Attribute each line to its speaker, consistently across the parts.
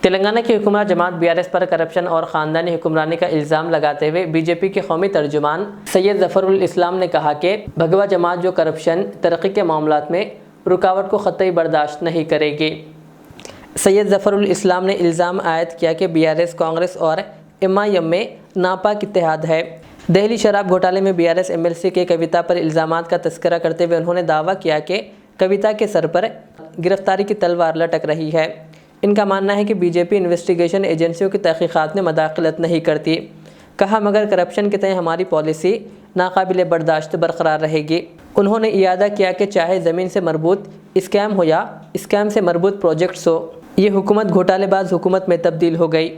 Speaker 1: तेलंगाना की हुकूमत जमात बीआरएस पर करप्शन और ख़ानदानी हुक्मरानी का इल्ज़ाम लगाते हुए बीजेपी के कौमी तर्जुमान सैयद ज़फ़रुल इस्लाम ने कहा कि भगवा जमात जो करप्शन तरक्की के मामलात में रुकावट को ख़त्ई बर्दाश्त नहीं करेगी। सैयद ज़फ़रुल इस्लाम ने इल्ज़ाम आयद किया कि बीआरएस कांग्रेस और एमआईएम में नापाक इत्तेहाद है। दिल्ली शराब घोटाले में बीआरएस एमएलसी के कविता पर इल्ज़ामात का तस्करा करते हुए उन्होंने दावा किया कि कविता के सर पर गिरफ्तारी की तलवार लटक रही है। इनका मानना है कि बीजेपी इन्वेस्टिगेशन एजेंसियों की तहकीकात में मदाखलत नहीं करती। कहा मगर करप्शन के तय हमारी पॉलिसी नाकाबिल बर्दाश्त बरकरार रहेगी। उन्होंने इयादा किया कि चाहे ज़मीन से मरबूत स्कैम हो या स्कैम से मरबूत प्रोजेक्ट्स हो, ये हुकूमत घोटालेबाज हुकूमत में तब्दील हो गई।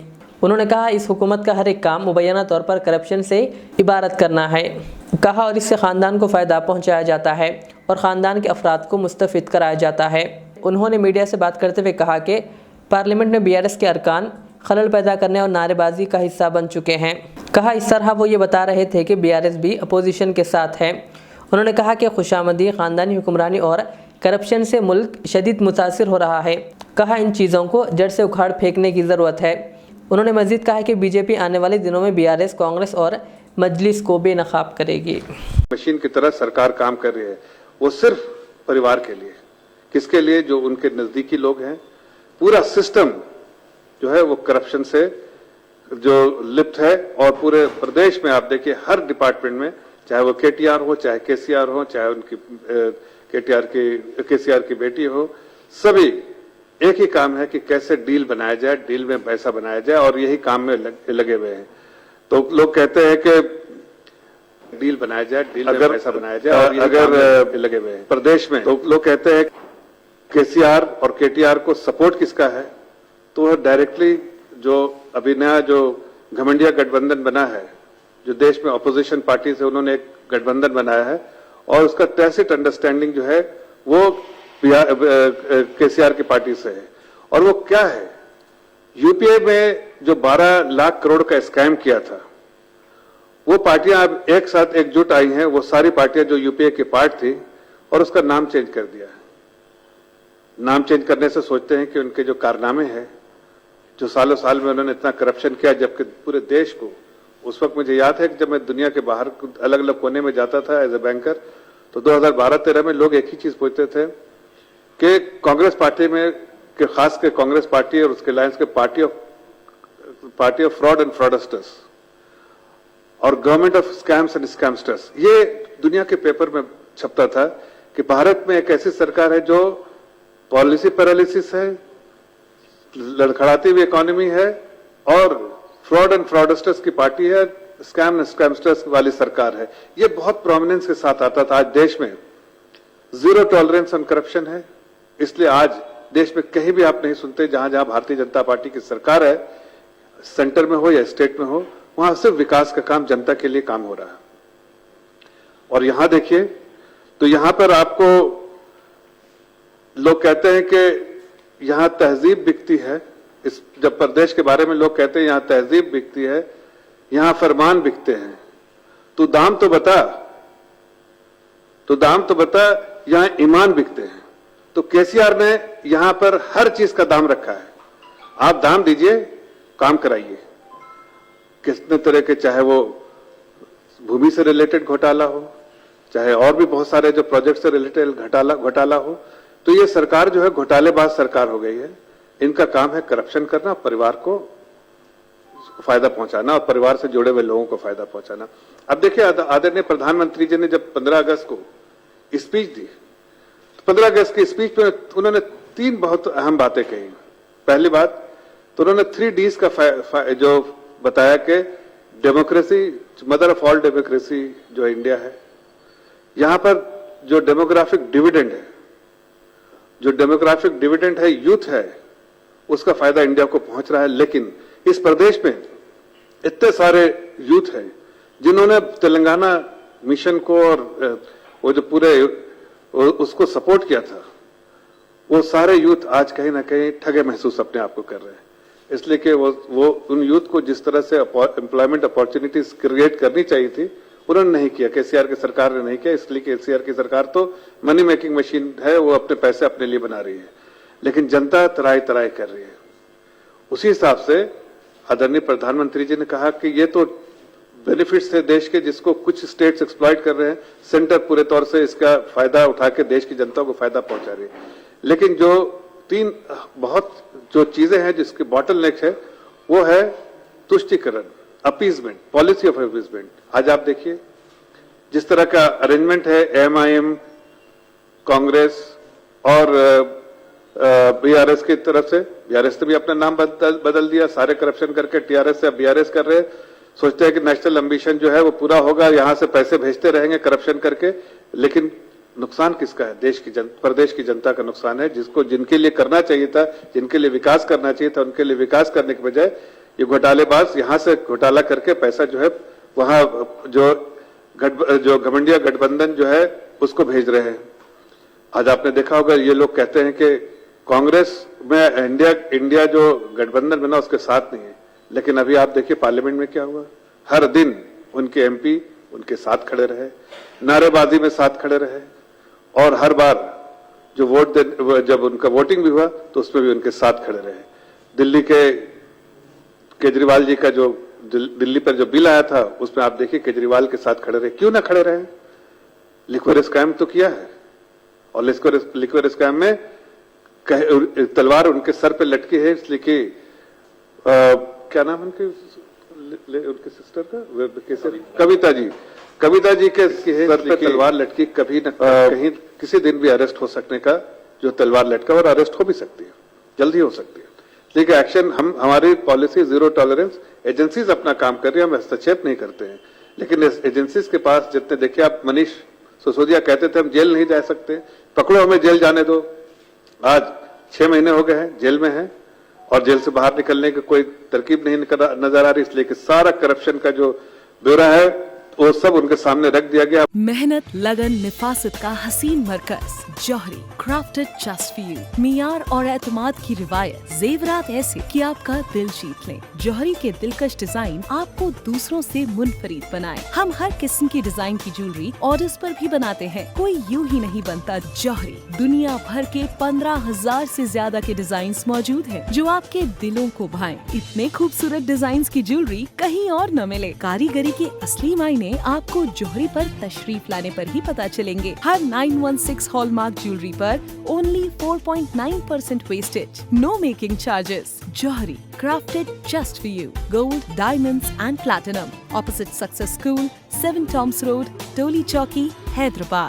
Speaker 1: उन्होंने कहा इस हुकूमत का हर एक काम मुबैना तौर पर करप्शन से इबारत करना है। कहा और इससे ख़ानदान को फ़ायदा पहुँचाया जाता है और ख़ानदान के अफराद को मुस्तफ़िद कराया जाता है। उन्होंने मीडिया से बात करते हुए कहा कि पार्लियामेंट में बीआरएस के अरकान खलल पैदा करने और नारेबाजी का हिस्सा बन चुके हैं। कहा इस तरह वो ये बता रहे थे कि बीआरएस भी अपोजिशन के साथ है। उन्होंने कहा कि खुशामदी ख़ानदानी हुक्मरानी और करप्शन से मुल्क शदीद मुतासिर हो रहा है। कहा इन चीज़ों को जड़ से उखाड़ फेंकने की ज़रूरत है। उन्होंने मज़ीद कहा कि बीजेपी आने वाले दिनों में बीआरएस कांग्रेस और मजलिस को बेनकाब करेगी।
Speaker 2: मशीन की तरह सरकार काम कर रही है, वो सिर्फ परिवार के लिए, किसके लिए? जो उनके नज़दीकी लोग हैं। पूरा सिस्टम जो है वो करप्शन से जो लिप्त है और पूरे प्रदेश में आप देखिए हर डिपार्टमेंट में, चाहे वो केटीआर हो, चाहे केसीआर हो, चाहे उनकी केसीआर की बेटी हो, सभी एक ही काम है कि कैसे डील बनाया जाए, डील में पैसा बनाया जाए और यही काम में लगे हुए हैं। तो लोग कहते हैं कि डील बनाया जाए, डील में पैसा बनाया जाए और अगर लगे हुए हैं प्रदेश में। तो लोग कहते हैं केसीआर और केटीआर को सपोर्ट किसका है? तो वह डायरेक्टली जो अभी नया जो घमंडिया गठबंधन बना है, जो देश में अपोजिशन पार्टी से उन्होंने एक गठबंधन बनाया है और उसका टैसिट अंडरस्टैंडिंग जो है वो केसीआर की पार्टी से है। और वो क्या है? यूपीए में जो 12 लाख करोड़ का स्कैम किया था, वो पार्टियां अब एक साथ एकजुट आई हैं, वो सारी पार्टियां जो यूपीए की पार्ट थी, और उसका नाम चेंज कर दिया है। नाम चेंज करने से सोचते हैं कि उनके जो कारनामे हैं, जो सालों साल में उन्होंने इतना करप्शन किया, जबकि पूरे देश को, उस वक्त मुझे याद है कि जब मैं दुनिया के बाहर अलग अलग कोने में जाता था एज ए बैंकर, तो 2012-13 में लोग एक ही चीज पूछते थे कि कांग्रेस पार्टी में कि खास के कांग्रेस पार्टी और उसके लायंस के party of fraud and fraudsters और government of scams and scamsters, ये दुनिया के पेपर में छपता था कि भारत में एक ऐसी सरकार है जो पॉलिसी पैरालिसिस है, लड़खड़ाती हुई इकोनॉमी है और फ्रॉड एंड फ्रॉडस्टर्स की पार्टी है, स्कैम एंड स्कैमस्टर्स वाली सरकार है। ये बहुत प्रोमिनेंस के साथ आता था। आज देश में जीरो टॉलरेंस ऑन करप्शन है, इसलिए आज देश में कहीं भी आप नहीं सुनते जहां जहां भारतीय जनता पार्टी की सरकार है, सेंटर में हो या स्टेट में हो, वहां सिर्फ विकास का काम, जनता के लिए काम हो रहा है। और यहां देखिए तो यहां पर आपको लोग कहते हैं कि यहां तहजीब बिकती है। जब प्रदेश के बारे में लोग कहते हैं यहां तहजीब बिकती है, यहां फरमान बिकते हैं, तो दाम तो बता, यहां ईमान बिकते हैं। तो केसीआर ने यहां पर हर चीज का दाम रखा है। आप दाम दीजिए, काम कराइए। कितने तरह के, चाहे वो भूमि से रिलेटेड घोटाला हो, चाहे और भी बहुत सारे जो प्रोजेक्ट से रिलेटेड घोटाला हो, तो ये सरकार जो है घोटालेबाज सरकार हो गई है। इनका काम है करप्शन करना, परिवार को फायदा पहुंचाना और परिवार से जुड़े हुए लोगों को फायदा पहुंचाना। अब देखिए आदरणीय प्रधानमंत्री जी ने जब 15 अगस्त को स्पीच दी, तो 15 अगस्त की स्पीच में उन्होंने 3 बहुत अहम बातें कही। पहली बात तो उन्होंने 3 Ds का जो बताया कि democracy, mother of all democracy जो इंडिया है, यहां पर जो डेमोग्राफिक डिविडेंड है, यूथ है, उसका फायदा इंडिया को पहुंच रहा है। लेकिन इस प्रदेश में इतने सारे यूथ हैं जिन्होंने तेलंगाना मिशन को और वो जो पूरे उसको सपोर्ट किया था, वो सारे यूथ आज कहीं ना कहीं ठगे महसूस अपने आप को कर रहे हैं। इसलिए कि वो उन यूथ को जिस तरह से एम्प्लॉयमेंट अपॉर्चुनिटीज क्रिएट करनी चाहिए थी, उन्होंने नहीं किया। केसीआर की सरकार ने नहीं किया, इसलिए केसीआर की सरकार तो मनी मेकिंग मशीन है, वो अपने पैसे अपने लिए बना रही है। लेकिन जनता तराई तराई कर रही है। उसी हिसाब से आदरणीय प्रधानमंत्री जी ने कहा कि ये तो बेनिफिट्स है देश के, जिसको कुछ स्टेट्स एक्सप्लॉइट कर रहे हैं, सेंटर पूरे तौर से इसका फायदा उठा के देश की जनता को फायदा पहुंचा रही है। लेकिन जो तीन बहुत जो चीजें हैं जिसके बॉटलनेक है वो है तुष्टीकरण, अपीजमेंट, पॉलिसी ऑफ अपीजमेंट। आज आप देखिए जिस तरह का अरेंजमेंट है एमआईएम, कांग्रेस और बीआरएस की तरफ से, बीआरएस ने भी अपना नाम बदल दिया, सारे करप्शन करके टीआरएस से अब बीआरएस कर रहे हैं। सोचते हैं कि नेशनल एम्बिशन जो है वो पूरा होगा, यहां से पैसे भेजते रहेंगे करप्शन करके, लेकिन नुकसान किसका है? देश की प्रदेश की जनता का नुकसान है, जिसको जिनके लिए करना चाहिए था, जिनके लिए विकास करना चाहिए था, उनके लिए विकास करने के बजाय ये घोटालेबाज यहां से घोटाला करके पैसा जो है वहां जो घमंडिया गठबंधन जो है उसको भेज रहे हैं। आज आपने देखा होगा ये लोग कहते हैं कि कांग्रेस में इंडिया जो गठबंधन बना उसके साथ नहीं है, लेकिन अभी आप देखिए पार्लियामेंट में क्या हुआ। हर दिन उनके एमपी उनके साथ खड़े रहे, नारेबाजी में साथ खड़े रहे, और हर बार जो जब उनका वोटिंग भी हुआ तो उसमें भी उनके साथ खड़े रहे। दिल्ली के केजरीवाल जी का जो दिल्ली पर जो बिल आया था उसमें आप देखिए केजरीवाल के साथ खड़े रहे। क्यों ना खड़े रहे? लिक्विड स्कैम तो किया है, और लिक्विड स्कैम में तलवार उनके सर पे लटकी है, इसलिए कि क्या नाम उनके सिस्टर का, कविता जी के सर पे तलवार लटकी, कभी न कहीं किसी दिन भी अरेस्ट हो सकने का जो तलवार लटका, और अरेस्ट हो भी सकती है, जल्दी हो सकती है। लेकिन एक्शन हमारी पॉलिसी जीरो टॉलरेंस, एजेंसीज अपना काम कर रही है, हम हस्तक्षेप नहीं करते हैं। लेकिन इस एजेंसीज के पास जितने, देखिए आप मनीष सिसोदिया कहते थे हम जेल नहीं जा सकते, पकड़ो हमें जेल जाने दो। आज 6 महीने हो गए हैं जेल में हैं, और जेल से बाहर निकलने की कोई तरकीब नहीं नजर आ रही, इसलिए कि सारा करप्शन का जो ब्यौरा है वो सब उनके सामने रख दिया गया।
Speaker 3: मेहनत, लगन, निफासत का हसीन मरकज जौहरी, क्राफ्टेड जस्ट फॉर यू। मियार और एतमाद की रिवायत, जेवरात ऐसे कि आपका दिल जीत लें। जौहरी के दिलकश डिजाइन आपको दूसरों से मुनफरिद बनाए। हम हर किस्म की डिजाइन की ज्वेलरी ऑर्डर्स पर भी बनाते हैं, कोई यूं ही नहीं बनता। जौहरी दुनिया भर के 15,000 से ज्यादा के डिजाइन मौजूद हैं जो आपके दिलों को भाएं। इतने खूबसूरत डिजाइन की ज्वेलरी कहीं और न मिले। कारीगरी के असली मायने आपको जौहरी पर तशरीफ लाने पर ही पता चलेंगे। हर 916 हॉलमार्क ज्वेलरी पर only 4.9% wastage, no making charges. Jauhari, crafted just for you. Gold, diamonds and platinum. Opposite Success School, 7 Toms Road, Toli Chowki, Hyderabad.